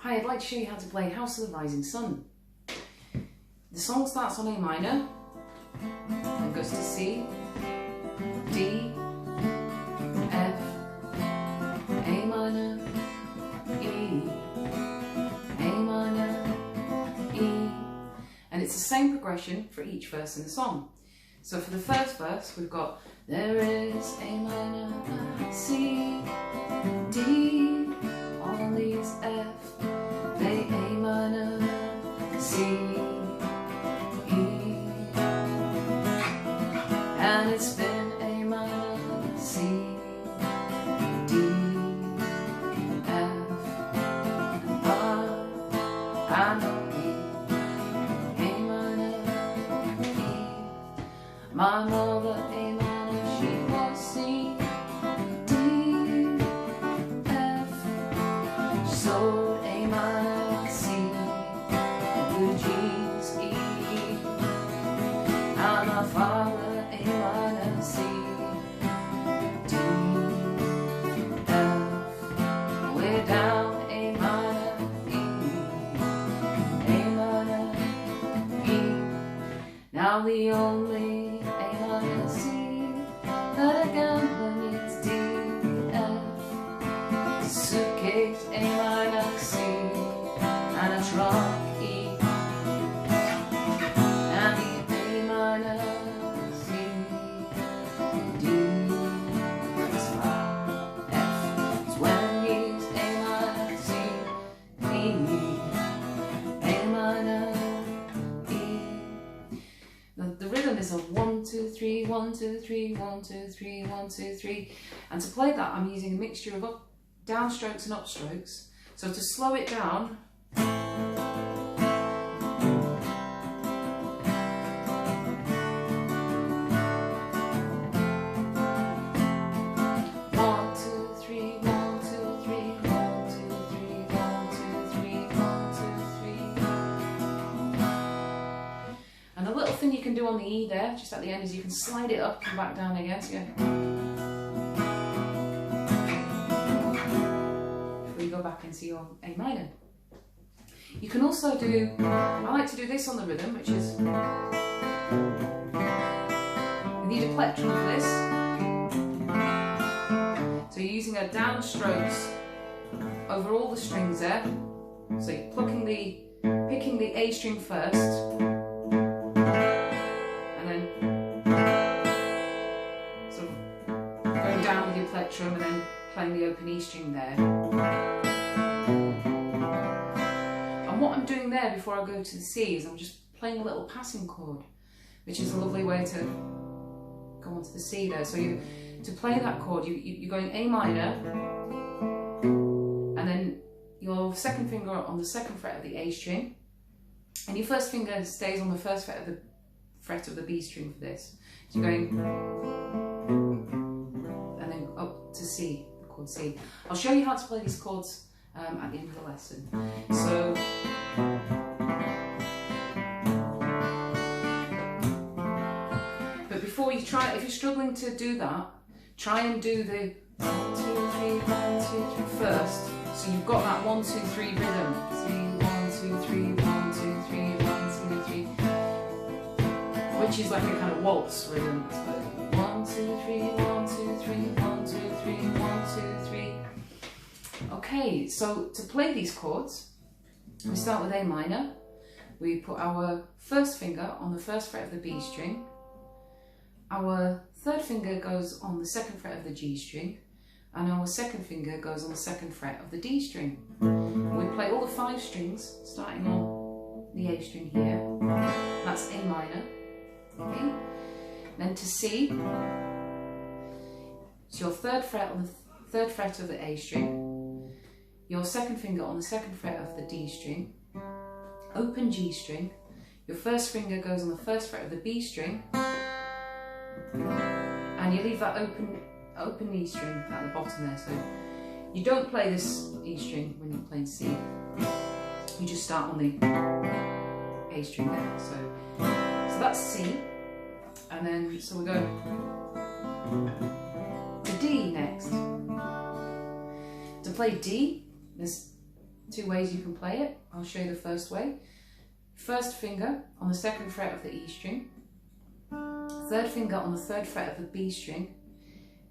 Hi, I'd like to show you how to play House of the Rising Sun. The song starts on A minor, then goes to C, D, F, A minor, E, A minor, E, and it's the same progression for each verse in the song. So for the first verse, we've got there is A minor, C, D, all these F, they A minor, C, E, and it's been A minor, C, D, F, and E, A minor, E. My mother A minor, she was C, D, F, she sold A minor, C, blue jeans, E, and my father A minor, C, D, F, way down A minor, E, A minor, E. Now the only A minor, C that I can when it's D, F, it's a suitcase A minor, C, and a trunk, E, and the A minor, C, D, it's flat, F, it's when he's A minor, C, D, A minor, E. The rhythm is a 1, 2, 3, 1, 2, 3, 1, 2, 3, 1, 2, 3, and to play that I'm using a mixture of downstrokes and upstrokes. So to slow it down, thing you can do on the E there, just at the end, is you can slide it up and back down again. So before you go back into your A minor. You can also do, I like to do this on the rhythm, which is, you need a plectrum for this. So you're using a downstrokes over all the strings there. So you're picking the A string first, down with your plectrum and then playing the open E string there. And what I'm doing there before I go to the C is I'm just playing a little passing chord, which is a lovely way to go on to the C there. So to play that chord, you're going A minor, and then your second finger on the second fret of the A string, and your first finger stays on the first fret of the B string for this. So you're going up to C, the chord C. I'll show you how to play these chords at the end of the lesson. So, but before you try, if you're struggling to do that, try and do the 1, 2, 3, 1, 2, 3 first. So you've got that 1, 2, 3 rhythm. See, 1, 2, 3, 1, 2, 3, 1, 2, 3, which is like a kind of waltz rhythm. 1, 2, 3, 1, 2, 3, 1, 2, 3, 1, 2, 3. Okay, so to play these chords, we start with A minor. We put our first finger on the first fret of the B string. Our third finger goes on the second fret of the G string, and our second finger goes on the second fret of the D string. We play all the 5 strings, starting on the A string here. That's A minor. Okay. Then to C, it's your third fret on the third fret of the A string, your second finger on the second fret of the D string, open G string, your first finger goes on the first fret of the B string, and you leave that open E string at the bottom there. So you don't play this E string when you're playing C, you just start on the A string there. So that's C. And then, so we go to D next. To play D, there's two ways you can play it. I'll show you the first way. First finger on the second fret of the E string, third finger on the third fret of the B string,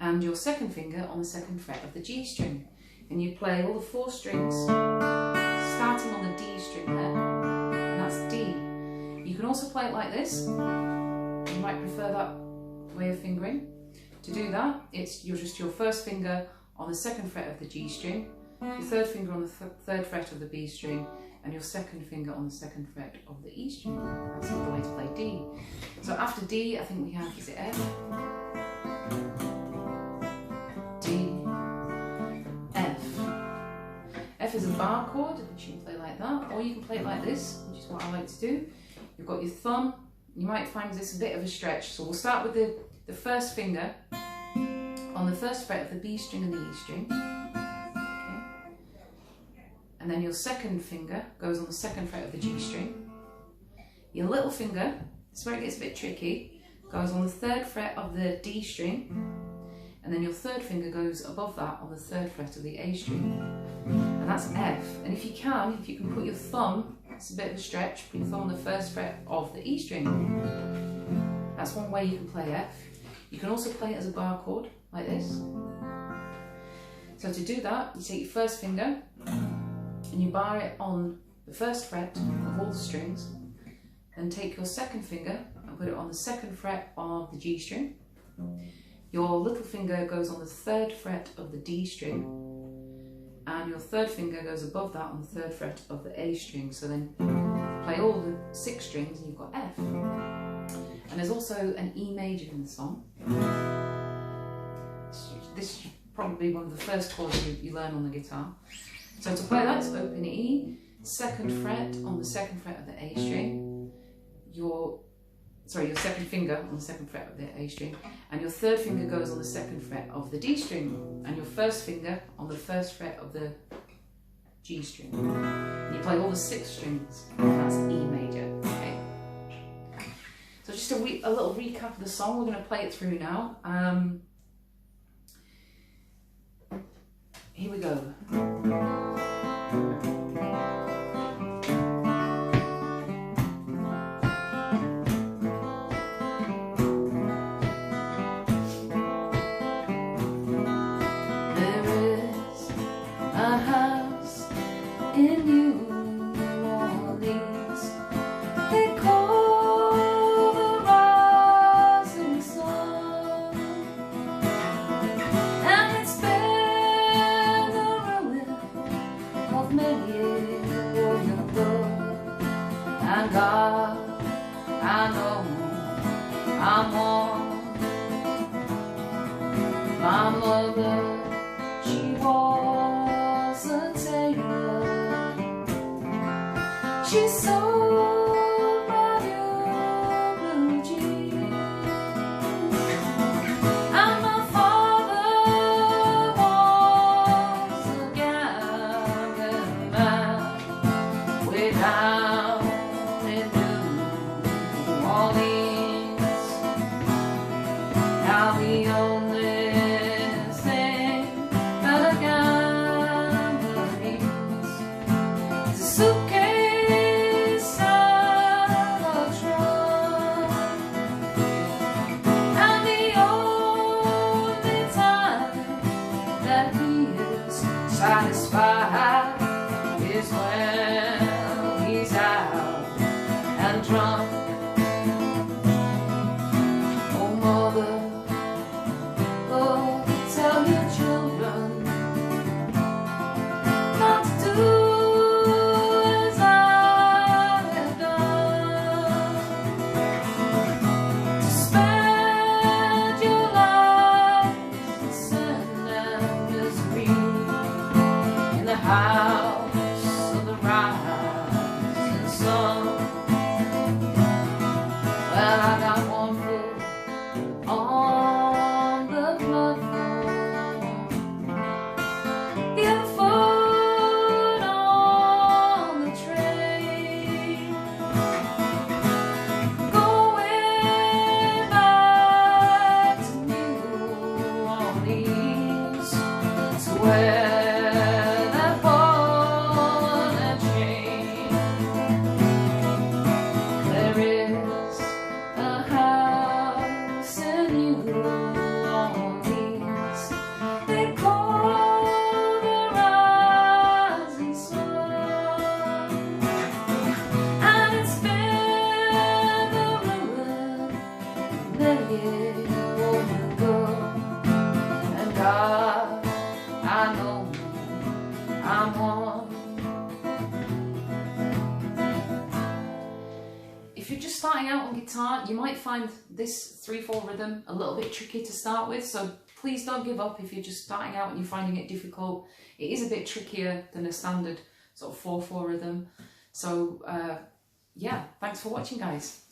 and your second finger on the second fret of the G string. And you play all the four strings, starting on the D string there, and that's D. You can also play it like this. You might prefer that way of fingering. To do that, it's just your first finger on the second fret of the G string, your third finger on the third fret of the B string, and your second finger on the second fret of the E string. That's another way to play D. So after D, I think we have, is it F? D, F. F is a bar chord, which you can play like that, or you can play it like this, which is what I like to do. You've got your thumb. You might find this a bit of a stretch, so we'll start with the first finger on the first fret of the B string and the E string. Okay. And then your second finger goes on the second fret of the G string. Your little finger, this is where it gets a bit tricky, goes on the third fret of the D string, and then your third finger goes above that on the third fret of the A string. And that's F. And if you can put your thumb, it's a bit of a stretch, put your thumb on the first fret of the E string. That's one way you can play F. You can also play it as a bar chord, like this. So to do that, you take your first finger and you bar it on the first fret of all the strings, then take your second finger and put it on the second fret of the G string. Your little finger goes on the third fret of the D string, and your third finger goes above that on the third fret of the A string. So then play all the 6 strings and you've got F. And there's also an E major in the song. This is probably one of the first chords you learn on the guitar. So to play that, it's open E, second fret on the second fret of the A string, your second finger on the second fret of the A string, and your third finger goes on the second fret of the D string, and your first finger on the first fret of the G string. And you play all the 6 strings, and that's E major. Okay. So just a little recap of the song. We're going to play it through now. Here we go. My mother, she was a tailor. She sewed my blue jeans. And my father was a gambling man way down in New Orleans. Now the only suitcase and a trunk, and the only time that he is satisfied is when he's out and drunk. Oh mother, oh tell your children not to do as God, I know I'm one. If you're just starting out on guitar, you might find this 3/4 rhythm a little bit tricky to start with, so please don't give up if you're just starting out and you're finding it difficult. It is a bit trickier than a standard sort of 4/4 rhythm. So yeah, thanks for watching, guys.